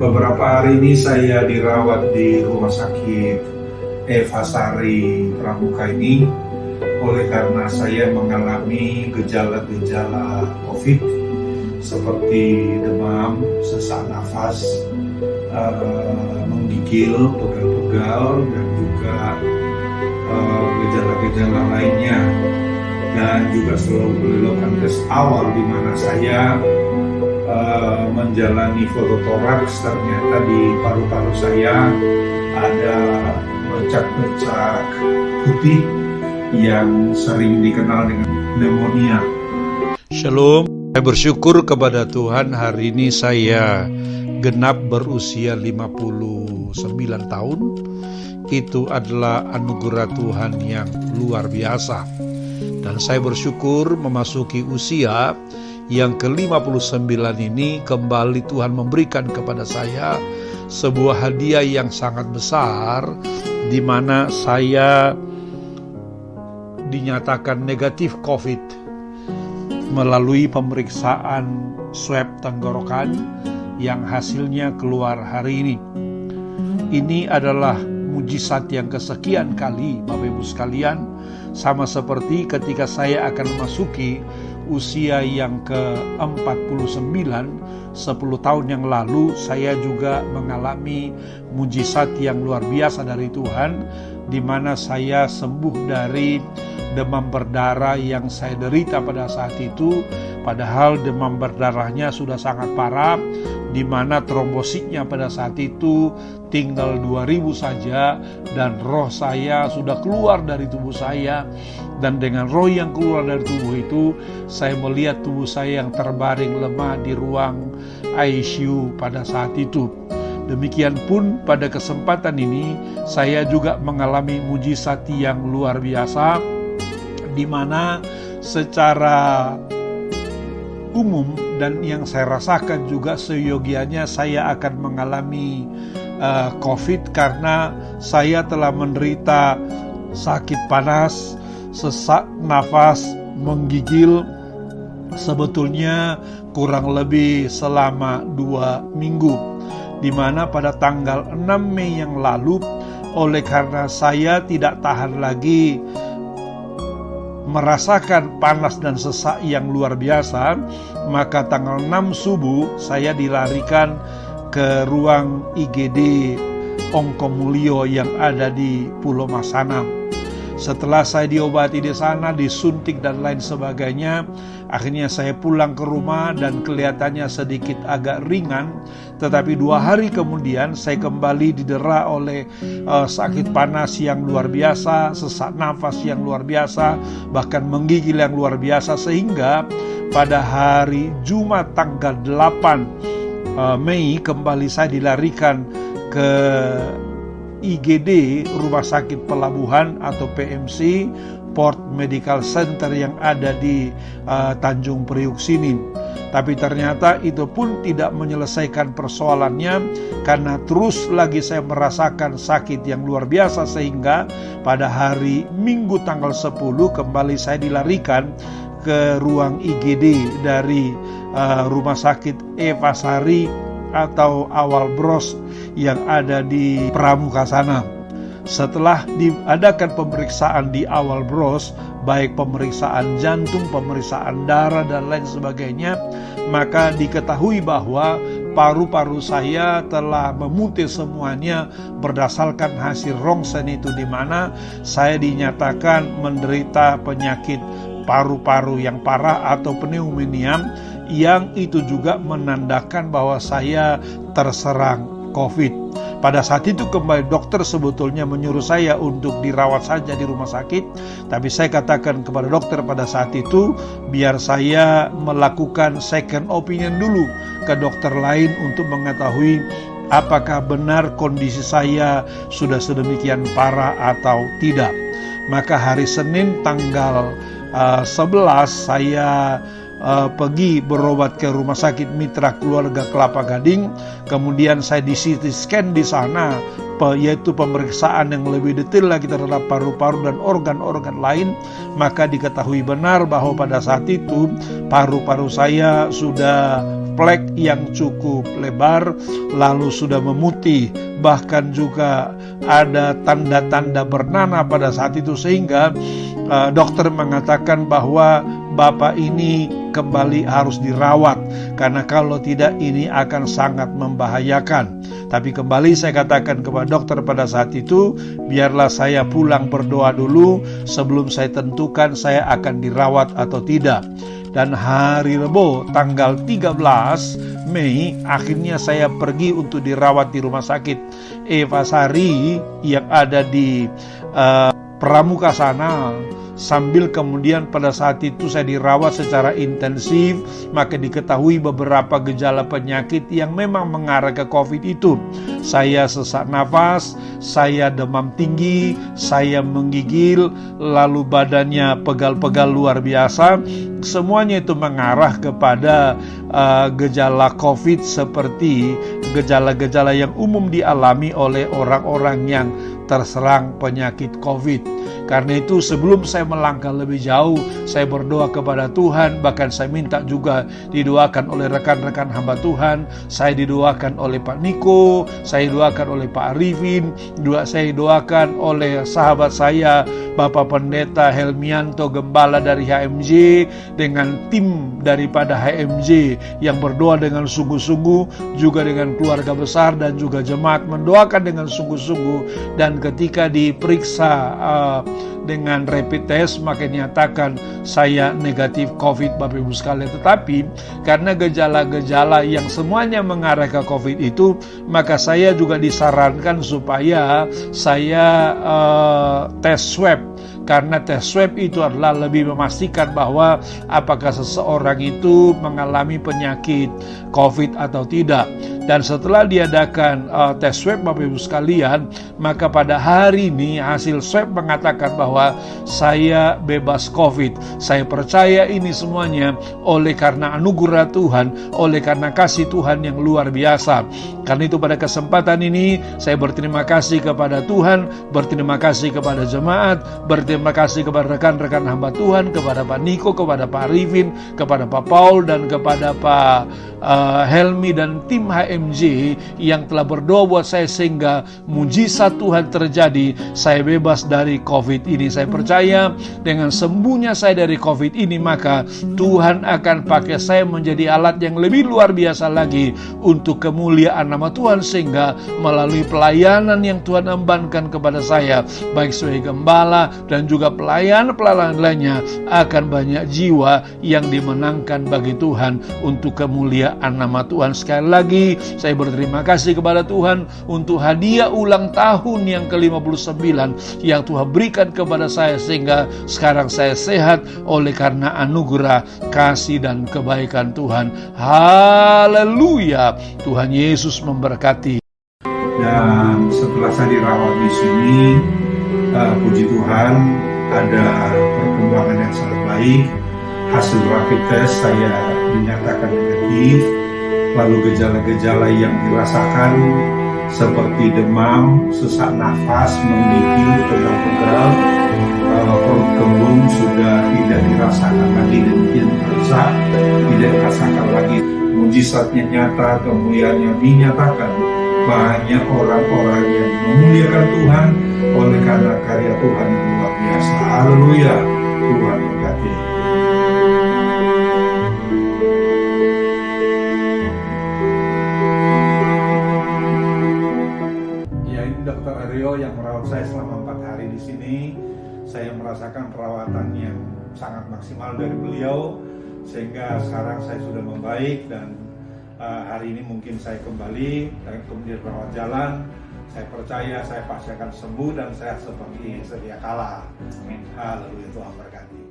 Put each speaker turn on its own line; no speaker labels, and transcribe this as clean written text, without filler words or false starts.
Beberapa hari ini saya dirawat di rumah sakit Eva Sari Pramuka ini oleh karena saya mengalami gejala-gejala COVID seperti demam, sesak nafas, menggigil, pegal-pegal, dan juga gejala-gejala lainnya. Dan juga selalu melakukan tes awal di mana saya menjalani fototoraks, ternyata di paru-paru saya ada bercak-bercak putih yang sering dikenal dengan pneumonia.
Shalom, saya bersyukur kepada Tuhan hari ini saya genap berusia 59 tahun. Itu adalah anugerah Tuhan yang luar biasa. Dan saya bersyukur memasuki usia yang ke-59 ini kembali Tuhan memberikan kepada saya sebuah hadiah yang sangat besar, di mana saya dinyatakan negatif COVID melalui pemeriksaan swab tenggorokan yang hasilnya keluar hari ini. Ini adalah mujizat yang kesekian kali, Bapak Ibu sekalian, sama seperti ketika saya akan memasuki usia yang ke-49, 10 tahun yang lalu saya juga mengalami mujizat yang luar biasa dari Tuhan, di mana saya sembuh dari demam berdarah yang saya derita pada saat itu. Padahal demam berdarahnya sudah sangat parah, di mana trombositnya pada saat itu tinggal 2000 saja, dan roh saya sudah keluar dari tubuh saya. Dan dengan roh yang keluar dari tubuh itu, saya melihat tubuh saya yang terbaring lemah di ruang ICU pada saat itu. Demikian pun pada kesempatan ini saya juga mengalami mujizat yang luar biasa, di mana secara umum dan yang saya rasakan juga seyogianya saya akan mengalami COVID, karena saya telah menderita sakit panas, sesak nafas, menggigil, sebetulnya kurang lebih selama 2 minggu, di mana pada tanggal 6 Mei yang lalu, oleh karena saya tidak tahan lagi merasakan panas dan sesak yang luar biasa, maka tanggal 6 subuh saya dilarikan ke ruang IGD Ongkomulyo yang ada di Pulau Masana. Setelah saya diobati di sana, disuntik dan lain sebagainya, akhirnya saya pulang ke rumah dan kelihatannya sedikit agak ringan. Tetapi 2 hari kemudian saya kembali didera oleh sakit panas yang luar biasa, sesak nafas yang luar biasa, bahkan menggigil yang luar biasa, sehingga pada hari Jumat tanggal 8 Mei kembali saya dilarikan ke IGD Rumah Sakit Pelabuhan atau PMC, Port Medical Center yang ada di Tanjung Priuk sini. Tapi ternyata itu pun tidak menyelesaikan persoalannya, karena terus lagi saya merasakan sakit yang luar biasa, sehingga pada hari Minggu tanggal 10 kembali saya dilarikan ke ruang IGD dari Rumah Sakit Eva Sari atau Awal Bros yang ada di Pramuka sana. Setelah diadakan pemeriksaan di Awal Bros, baik pemeriksaan jantung, pemeriksaan darah dan lain sebagainya, maka diketahui bahwa paru-paru saya telah memutih semuanya berdasarkan hasil rongsen itu, di mana saya dinyatakan menderita penyakit paru-paru yang parah atau pneumonia, yang itu juga menandakan bahwa saya terserang COVID. Pada saat itu kembali dokter sebetulnya menyuruh saya untuk dirawat saja di rumah sakit, tapi saya katakan kepada dokter pada saat itu, biar saya melakukan second opinion dulu ke dokter lain untuk mengetahui apakah benar kondisi saya sudah sedemikian parah atau tidak. Maka hari Senin tanggal 11 saya pergi berobat ke Rumah Sakit Mitra Keluarga Kelapa Gading. Kemudian saya di CT scan di sana, yaitu pemeriksaan yang lebih detail lagi terhadap paru-paru dan organ-organ lain. Maka diketahui benar bahwa pada saat itu paru-paru saya sudah plek yang cukup lebar, lalu sudah memutih, bahkan juga ada tanda-tanda bernanah pada saat itu, sehingga dokter mengatakan bahwa bapak ini kembali harus dirawat, karena kalau tidak ini akan sangat membahayakan. Tapi kembali saya katakan kepada dokter pada saat itu, biarlah saya pulang berdoa dulu sebelum saya tentukan saya akan dirawat atau tidak. Dan hari Rebo tanggal 13 Mei akhirnya saya pergi untuk dirawat di rumah sakit Evasari yang ada di Pramuka sana. Sambil kemudian pada saat itu saya dirawat secara intensif, maka diketahui beberapa gejala penyakit yang memang mengarah ke COVID itu. Saya sesak nafas, saya demam tinggi, saya menggigil, lalu badannya pegal-pegal luar biasa. Semuanya itu mengarah kepada gejala COVID seperti gejala-gejala yang umum dialami oleh orang-orang yang terserang penyakit COVID. Karena itu sebelum saya melangkah lebih jauh, saya berdoa kepada Tuhan, bahkan saya minta juga didoakan oleh rekan-rekan hamba Tuhan. Saya didoakan oleh Pak Niko, saya didoakan oleh Pak Arifin, saya didoakan oleh sahabat saya Bapak Pendeta Helmianto, gembala dari HMJ, dengan tim daripada HMJ yang berdoa dengan sungguh-sungguh, juga dengan keluarga besar dan juga jemaat mendoakan dengan sungguh-sungguh. Dan ketika diperiksa dengan rapid test, maka dinyatakan saya negatif COVID, Bapak Ibu sekalian. Tetapi karena gejala-gejala yang semuanya mengarah ke COVID itu, maka saya juga disarankan supaya saya tes swab. Karena tes swab itu adalah lebih memastikan bahwa apakah seseorang itu mengalami penyakit COVID atau tidak. Dan setelah diadakan tes swab, Bapak Ibu sekalian, maka pada hari ini hasil swab mengatakan bahwa saya bebas COVID. Saya percaya ini semuanya oleh karena anugerah Tuhan, oleh karena kasih Tuhan yang luar biasa. Karena itu pada kesempatan ini saya berterima kasih kepada Tuhan, berterima kasih kepada jemaat, berterima kasih kepada rekan-rekan hamba Tuhan, kepada Pak Niko, kepada Pak Arifin, kepada Pak Paul, dan kepada Pak Helmi dan tim HMJ yang telah berdoa buat saya sehingga mujizat Tuhan terjadi. Saya bebas dari COVID ini. Saya percaya dengan sembuhnya saya dari COVID ini, maka Tuhan akan pakai saya menjadi alat yang lebih luar biasa lagi untuk kemuliaan nama Tuhan, sehingga melalui pelayanan yang Tuhan embankan kepada saya, baik sebagai gembala dan juga pelayan-pelayan lainnya, akan banyak jiwa yang dimenangkan bagi Tuhan untuk kemuliaan nama Tuhan. Sekali lagi saya berterima kasih kepada Tuhan untuk hadiah ulang tahun yang ke-59 yang Tuhan berikan kepada saya, sehingga sekarang saya sehat oleh karena anugerah, kasih dan kebaikan Tuhan. Haleluya. Tuhan Yesus memberkati.
Dan setelah saya dirawat di sini, puji Tuhan ada perkembangan yang sangat baik. Hasil rapid test saya dinyatakan negatif. Lalu gejala-gejala yang dirasakan seperti demam, sesak nafas, menggigil, pegal-pegal, perut kembung sudah tidak dirasakan lagi, dan tidak dirasakan lagi. Mujizatnya nyata, kemuliaannya dinyatakan. Banyak orang-orang yang memuliakan Tuhan oleh karena karya Tuhan yang luar biasa. Haleluya. Tuhan berkati. Ya, ini Dr. Aryo yang merawat saya selama 4 hari di sini. Saya merasakan perawatan yang sangat maksimal dari beliau, sehingga sekarang saya sudah membaik, dan hari ini mungkin saya kembali dan kemudian rawat jalan. Saya percaya saya pasti akan sembuh dan sehat seperti sedia kala. Amin. Haleluya. Tuhan berkati.